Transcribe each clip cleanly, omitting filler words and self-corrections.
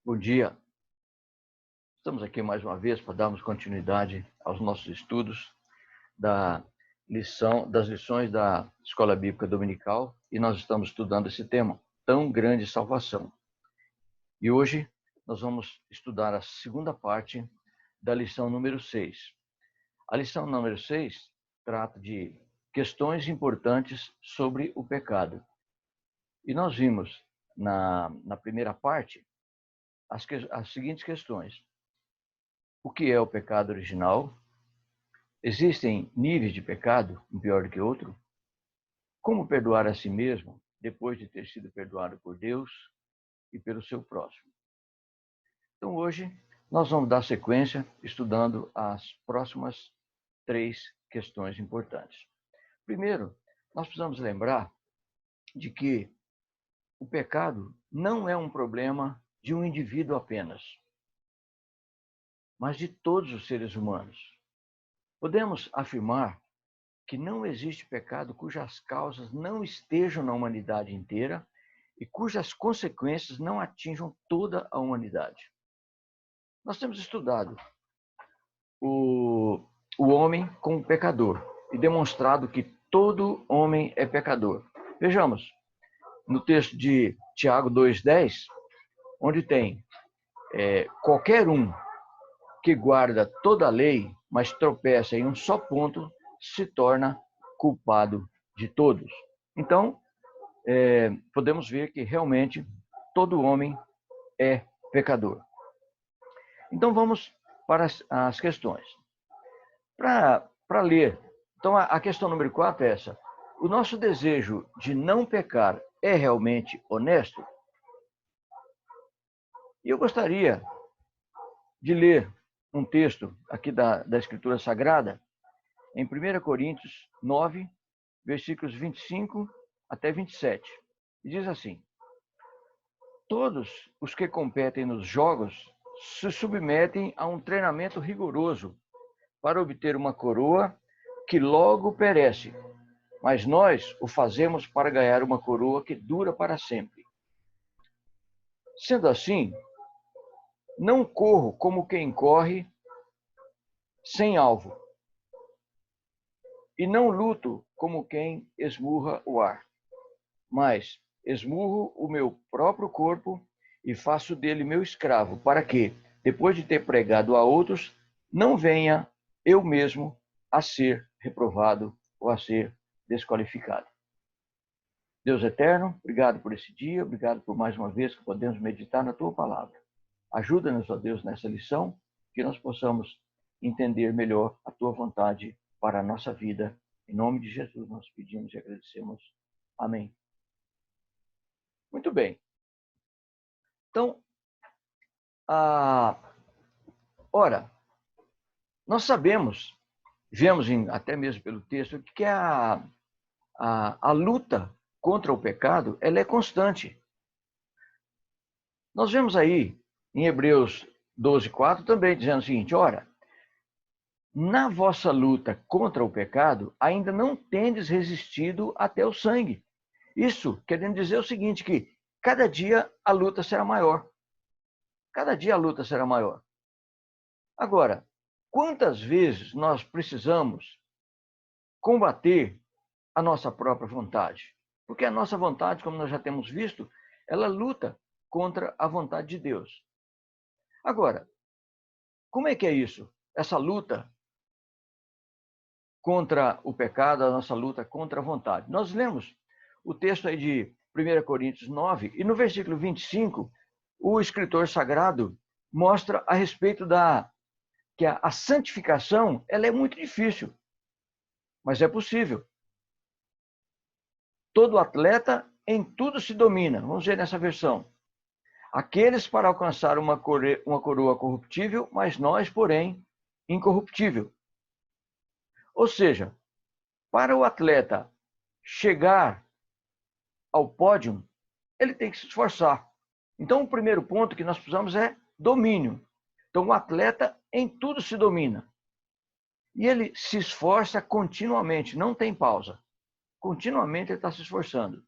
Bom dia. Estamos aqui mais uma vez para darmos continuidade aos nossos estudos das lições da Escola Bíblica Dominical e nós estamos estudando esse tema, tão grande salvação. E hoje nós vamos estudar a segunda parte da lição número 6. A lição número 6 trata de questões importantes sobre o pecado. E nós vimos na primeira parte as seguintes questões. O que é o pecado original? Existem níveis de pecado, um pior do que outro? Como perdoar a si mesmo depois de ter sido perdoado por Deus e pelo seu próximo? Então, hoje, nós vamos dar sequência estudando as próximas 3 questões importantes. Primeiro, nós precisamos lembrar de que o pecado não é um problema de um indivíduo apenas, mas de todos os seres humanos. Podemos afirmar que não existe pecado cujas causas não estejam na humanidade inteira e cujas consequências não atinjam toda a humanidade. Nós temos estudado o homem como pecador e demonstrado que todo homem é pecador. Vejamos, no texto de Tiago 2,10, onde tem qualquer um que guarda toda a lei, mas tropeça em um só ponto, se torna culpado de todos. Então, podemos ver que realmente todo homem é pecador. Então, vamos para as questões. Para ler, então a questão número 4 é essa. O nosso desejo de não pecar é realmente honesto? E eu gostaria de ler um texto aqui da Escritura Sagrada, em 1 Coríntios 9, versículos 25 até 27. E diz assim: todos os que competem nos jogos se submetem a um treinamento rigoroso para obter uma coroa que logo perece, mas nós o fazemos para ganhar uma coroa que dura para sempre. Sendo assim, não corro como quem corre sem alvo, e não luto como quem esmurra o ar, mas esmurro o meu próprio corpo e faço dele meu escravo, para que, depois de ter pregado a outros, não venha eu mesmo a ser reprovado ou a ser desqualificado. Deus eterno, obrigado por esse dia, obrigado por mais uma vez que podemos meditar na tua palavra. Ajuda-nos, ó Deus, nessa lição, que nós possamos entender melhor a tua vontade para a nossa vida. Em nome de Jesus nós pedimos e agradecemos. Amém. Muito bem. Então, ora, nós sabemos, vemos até mesmo pelo texto, que a luta contra o pecado, ela é constante. Nós vemos aí, em Hebreus 12:4, também dizendo o seguinte: ora, na vossa luta contra o pecado, ainda não tendes resistido até o sangue. Isso querendo dizer o seguinte, que cada dia a luta será maior. Cada dia a luta será maior. Agora, quantas vezes nós precisamos combater a nossa própria vontade? Porque a nossa vontade, como nós já temos visto, ela luta contra a vontade de Deus. Agora, como é que é isso? Essa luta contra o pecado, a nossa luta contra a vontade. Nós lemos o texto aí de 1 Coríntios 9, e no versículo 25, o escritor sagrado mostra a respeito que a santificação, ela é muito difícil, mas é possível. Todo atleta em tudo se domina. Vamos ver nessa versão. Aqueles para alcançar uma coroa corruptível, mas nós, porém, incorruptível. Ou seja, para o atleta chegar ao pódio, ele tem que se esforçar. Então, o primeiro ponto que nós precisamos é domínio. Então, o atleta em tudo se domina. E ele se esforça continuamente, não tem pausa. Continuamente ele está se esforçando.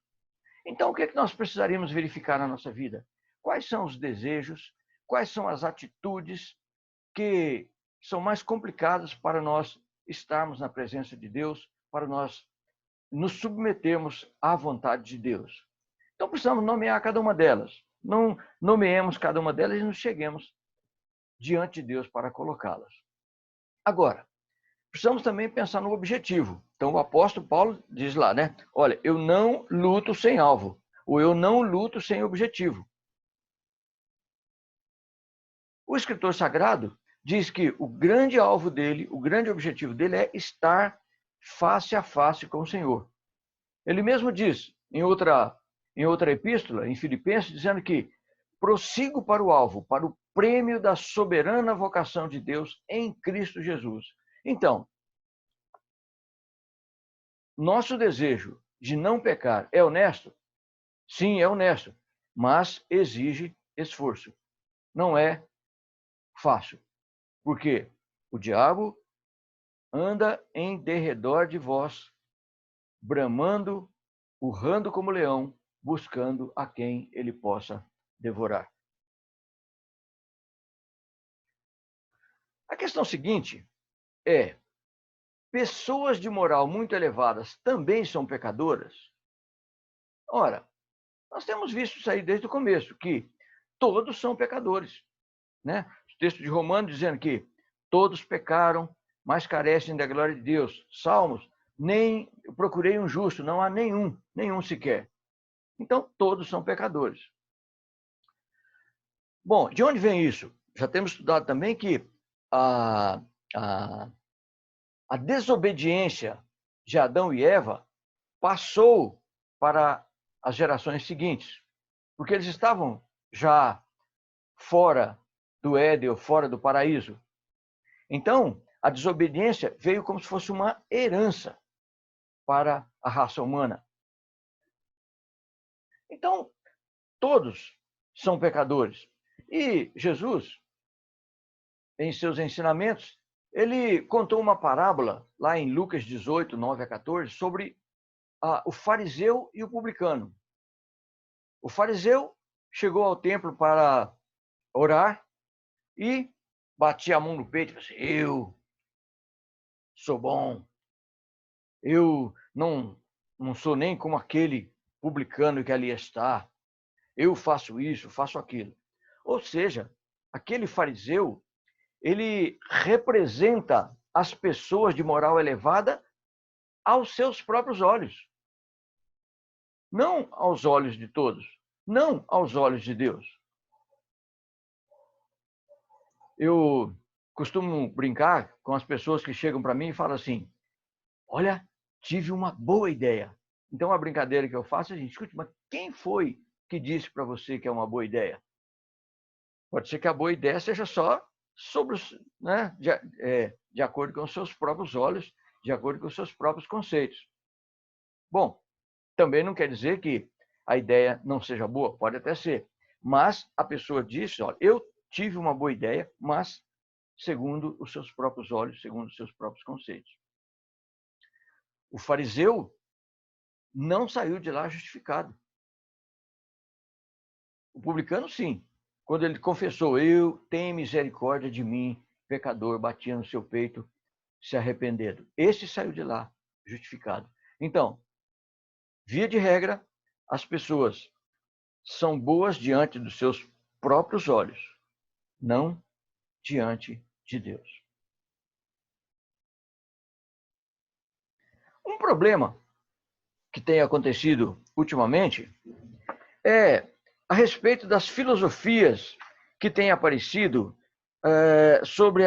Então, o que é que nós precisaríamos verificar na nossa vida? Quais são os desejos quais são as atitudes que são mais complicadas para nós estarmos na presença de Deus, para nós nos submetermos à vontade de Deus. Então, precisamos nomear cada uma delas. Não nomeemos cada uma delas e nos cheguemos diante de Deus para colocá-las. Agora, precisamos também pensar no objetivo. Então, o apóstolo Paulo diz lá, né? Olha, eu não luto sem alvo, ou eu não luto sem objetivo. O escritor sagrado diz que o grande alvo dele, o grande objetivo dele é estar face a face com o Senhor. Ele mesmo diz, em outra epístola, em Filipenses, dizendo que prossigo para o alvo, para o prêmio da soberana vocação de Deus em Cristo Jesus. Então, nosso desejo de não pecar é honesto? Sim, é honesto, mas exige esforço. Não é fácil, porque o diabo anda em derredor de vós, bramando, urrando como leão, buscando a quem ele possa devorar. A questão seguinte é: pessoas de moral muito elevadas também são pecadoras? Ora, nós temos visto isso aí desde o começo, que todos são pecadores, né? O texto de Romanos dizendo que todos pecaram, mas carecem da glória de Deus. Salmos, nem procurei um justo, não há nenhum sequer. Então, todos são pecadores. Bom, de onde vem isso? Já temos estudado também que a desobediência de Adão e Eva passou para as gerações seguintes, porque eles estavam já fora do Éden, fora do paraíso. Então, a desobediência veio como se fosse uma herança para a raça humana. Então, todos são pecadores. E Jesus, em seus ensinamentos, ele contou uma parábola, lá em Lucas 18, 9 a 14, sobre o fariseu e o publicano. O fariseu chegou ao templo para orar e batia a mão no peito e disse: eu sou bom, eu não sou nem como aquele publicano que ali está, eu faço isso, faço aquilo. Ou seja, aquele fariseu, ele representa as pessoas de moral elevada aos seus próprios olhos. Não aos olhos de todos, não aos olhos de Deus. Eu costumo brincar com as pessoas que chegam para mim e falam assim: olha, tive uma boa ideia. Então, a brincadeira que eu faço é a gente escute, mas quem foi que disse para você que é uma boa ideia? Pode ser que a boa ideia seja só sobre né, de acordo com os seus próprios olhos, de acordo com os seus próprios conceitos. Bom, também não quer dizer que a ideia não seja boa, pode até ser. Mas a pessoa disse: olha, eu tive uma boa ideia, mas segundo os seus próprios olhos, segundo os seus próprios conceitos. O fariseu não saiu de lá justificado. O publicano, sim. Quando ele confessou: eu tenho misericórdia de mim, pecador, batia no seu peito, se arrependendo. Esse saiu de lá justificado. Então, via de regra, as pessoas são boas diante dos seus próprios olhos, não diante de Deus. Um problema que tem acontecido ultimamente é a respeito das filosofias que têm aparecido sobre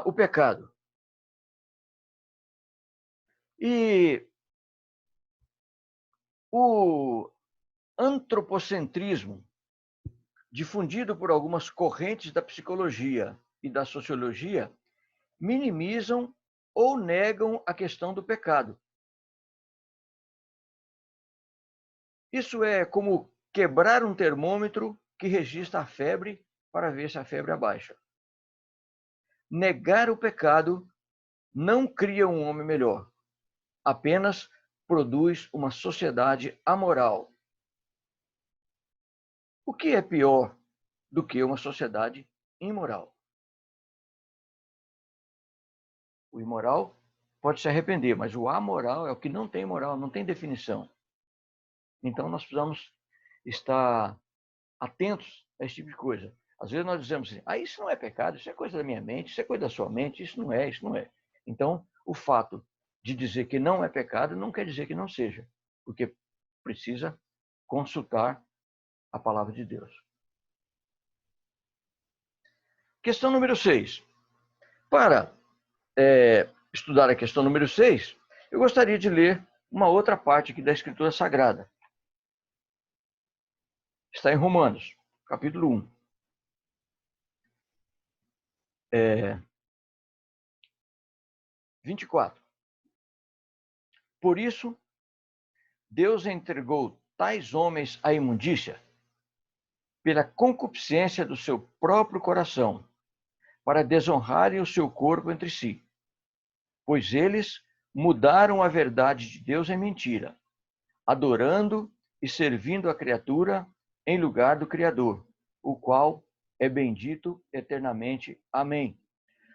o pecado. E o antropocentrismo, difundido por algumas correntes da psicologia e da sociologia, minimizam ou negam a questão do pecado. Isso é como quebrar um termômetro que registra a febre para ver se a febre abaixa. Negar o pecado não cria um homem melhor, apenas produz uma sociedade amoral. O que é pior do que uma sociedade imoral. O imoral pode se arrepender, mas o amoral é o que não tem moral, não tem definição. Então, nós precisamos estar atentos a esse tipo de coisa. Às vezes nós dizemos assim, isso não é pecado, isso é coisa da minha mente, isso é coisa da sua mente, isso não é, isso não é. Então, o fato de dizer que não é pecado não quer dizer que não seja, porque precisa consultar a palavra de Deus. Questão número 6. Para estudar a questão número 6, eu gostaria de ler uma outra parte aqui da Escritura Sagrada. Está em Romanos, capítulo 1. 24. Por isso, Deus entregou tais homens à imundícia pela concupiscência do seu próprio coração, para desonrarem o seu corpo entre si. Pois eles mudaram a verdade de Deus em mentira, adorando e servindo a criatura em lugar do Criador, o qual é bendito eternamente. Amém.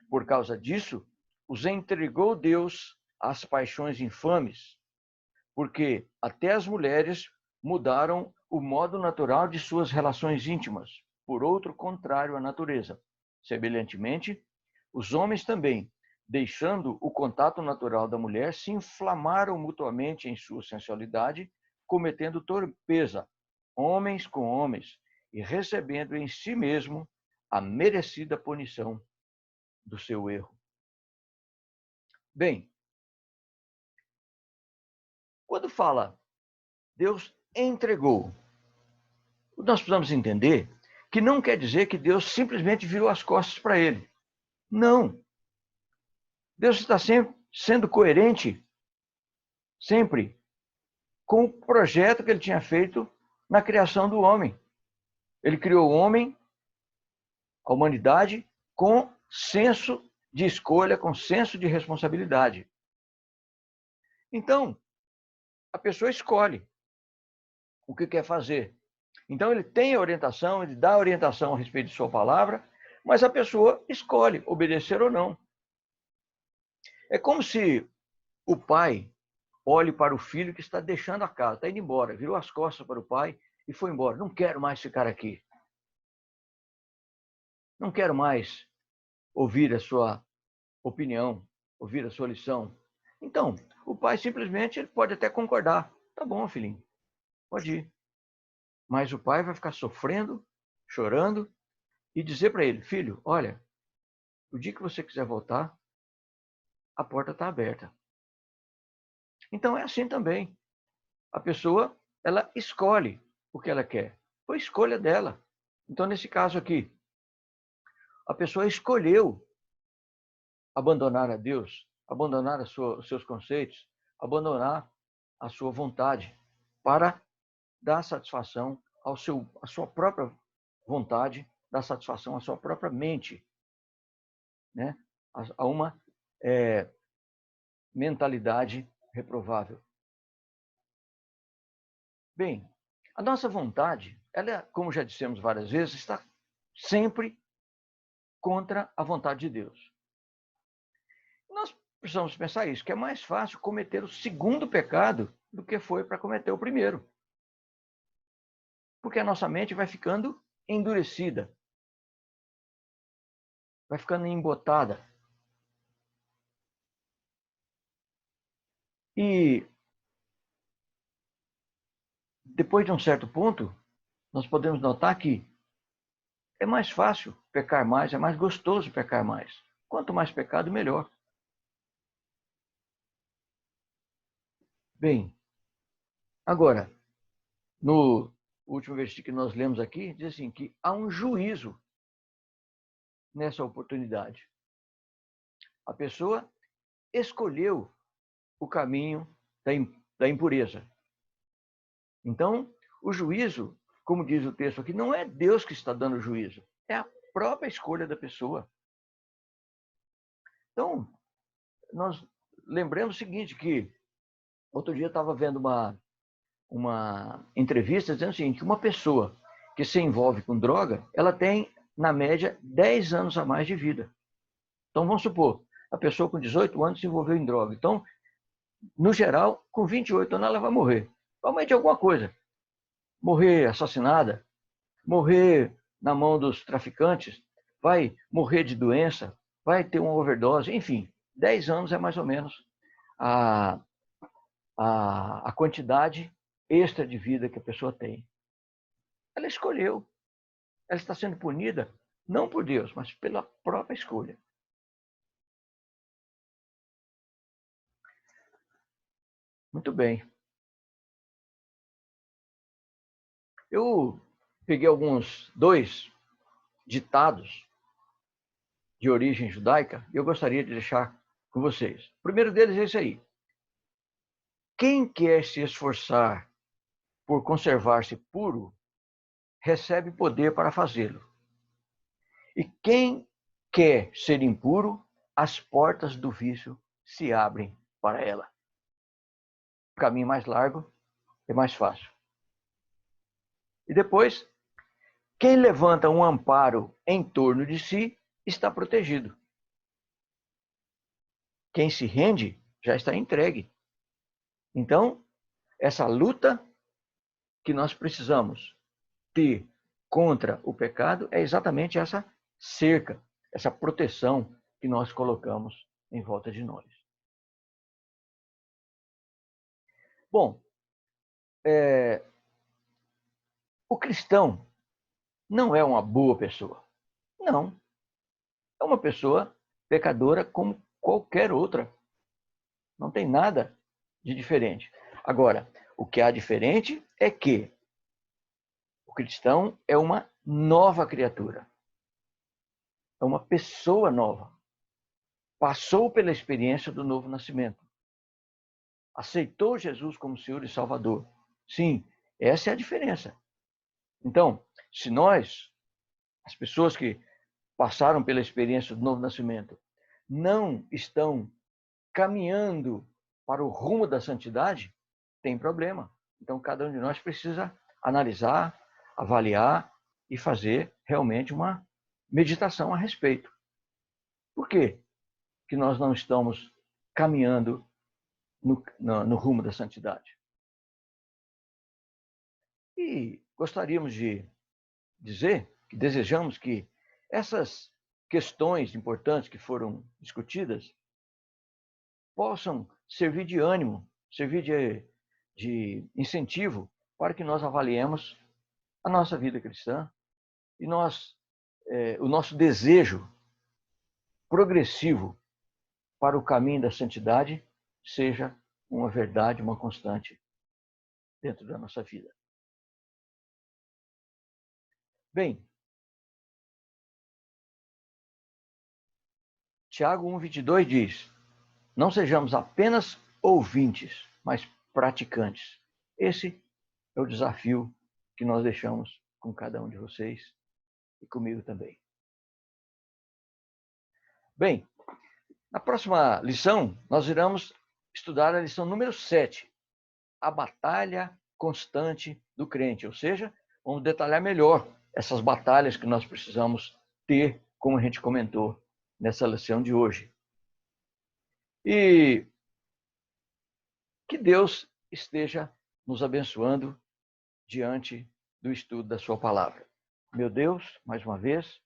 Por causa disso, os entregou Deus às paixões infames, porque até as mulheres mudaram o modo natural de suas relações íntimas, por outro contrário à natureza. Semelhantemente, os homens também, deixando o contato natural da mulher, se inflamaram mutuamente em sua sensualidade, cometendo torpeza, homens com homens, e recebendo em si mesmo a merecida punição do seu erro. Bem, quando fala Deus entregou, nós precisamos entender que não quer dizer que Deus simplesmente virou as costas para ele. Não. Deus está sempre sendo coerente, sempre, com o projeto que ele tinha feito na criação do homem. Ele criou o homem, a humanidade, com senso de escolha, com senso de responsabilidade. Então, a pessoa escolhe o que quer fazer. Então, ele tem a orientação, ele dá a orientação a respeito de sua palavra, mas a pessoa escolhe obedecer ou não. É como se o pai olhe para o filho que está deixando a casa, está indo embora, virou as costas para o pai e foi embora. Não quero mais ficar aqui. Não quero mais ouvir a sua opinião, ouvir a sua lição. Então, o pai simplesmente ele pode até concordar. Tá bom, filhinho, pode ir. Mas o pai vai ficar sofrendo, chorando e dizer para ele, filho, olha, o dia que você quiser voltar, a porta está aberta. Então é assim também. A pessoa, ela escolhe o que ela quer. Foi escolha dela. Então, nesse caso aqui, a pessoa escolheu abandonar a Deus, abandonar os seus conceitos, abandonar a sua vontade para dar satisfação à sua própria vontade, dar satisfação à sua própria mente, né? A uma mentalidade reprovável. Bem, a nossa vontade, ela, como já dissemos várias vezes, está sempre contra a vontade de Deus. Nós precisamos pensar isso, que é mais fácil cometer o segundo pecado do que foi para cometer o primeiro. Porque a nossa mente vai ficando endurecida, vai ficando embotada. E depois de um certo ponto, nós podemos notar que é mais fácil pecar mais, é mais gostoso pecar mais. Quanto mais pecado, melhor. Bem, agora, no último versículo que nós lemos aqui, diz assim, que há um juízo nessa oportunidade. A pessoa escolheu o caminho da impureza. Então, o juízo, como diz o texto aqui, não é Deus que está dando o juízo, é a própria escolha da pessoa. Então, nós lembramos o seguinte, que outro dia eu estava vendo uma entrevista dizendo o seguinte, que uma pessoa que se envolve com droga, ela tem, na média, 10 anos a mais de vida. Então, vamos supor, a pessoa com 18 anos se envolveu em droga. Então, no geral, com 28 anos ela vai morrer. Provavelmente alguma coisa. Morrer assassinada, morrer na mão dos traficantes, vai morrer de doença, vai ter uma overdose, enfim. 10 anos é mais ou menos a, a quantidade extra de vida que a pessoa tem. Ela escolheu. Ela está sendo punida não por Deus, mas pela própria escolha. Muito bem. Eu peguei dois ditados de origem judaica e eu gostaria de deixar com vocês. O primeiro deles é esse aí. Quem quer se esforçar por conservar-se puro, recebe poder para fazê-lo. E quem quer ser impuro, as portas do vício se abrem para ela. O caminho mais largo é mais fácil. E depois, quem levanta um amparo em torno de si está protegido. Quem se rende já está entregue. Então, essa luta que nós precisamos ter contra o pecado é exatamente essa cerca, essa proteção que nós colocamos em volta de nós. Bom, o cristão não é uma boa pessoa. Não. É uma pessoa pecadora como qualquer outra. Não tem nada de diferente. Agora, o que há diferente é que o cristão é uma nova criatura. É uma pessoa nova. Passou pela experiência do novo nascimento. Aceitou Jesus como Senhor e Salvador. Sim, essa é a diferença. Então, se nós, as pessoas que passaram pela experiência do novo nascimento, não estão caminhando para o rumo da santidade, tem problema. Então, cada um de nós precisa analisar, avaliar e fazer realmente uma meditação a respeito. Por quê que nós não estamos caminhando no rumo da santidade? E gostaríamos de dizer que desejamos que essas questões importantes que foram discutidas possam servir de ânimo, servir de incentivo para que nós avaliemos a nossa vida cristã e o nosso desejo progressivo para o caminho da santidade seja uma verdade, uma constante dentro da nossa vida. Bem, Tiago 1,22 diz: não sejamos apenas ouvintes, mas praticantes. Esse é o desafio que nós deixamos com cada um de vocês e comigo também. Bem, na próxima lição, nós iremos estudar a lição número 7, a batalha constante do crente, ou seja, vamos detalhar melhor essas batalhas que nós precisamos ter, como a gente comentou nessa lição de hoje. E que Deus esteja nos abençoando diante do estudo da sua palavra. Meu Deus, mais uma vez,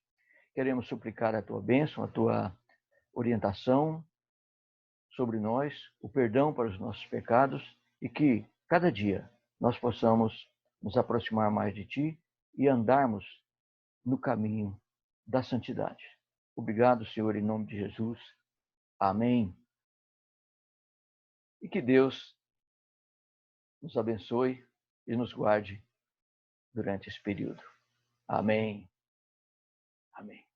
queremos suplicar a tua bênção, a tua orientação sobre nós, o perdão para os nossos pecados e que cada dia nós possamos nos aproximar mais de ti e andarmos no caminho da santidade. Obrigado, Senhor, em nome de Jesus. Amém. E que Deus nos abençoe e nos guarde durante esse período. Amém. Amém.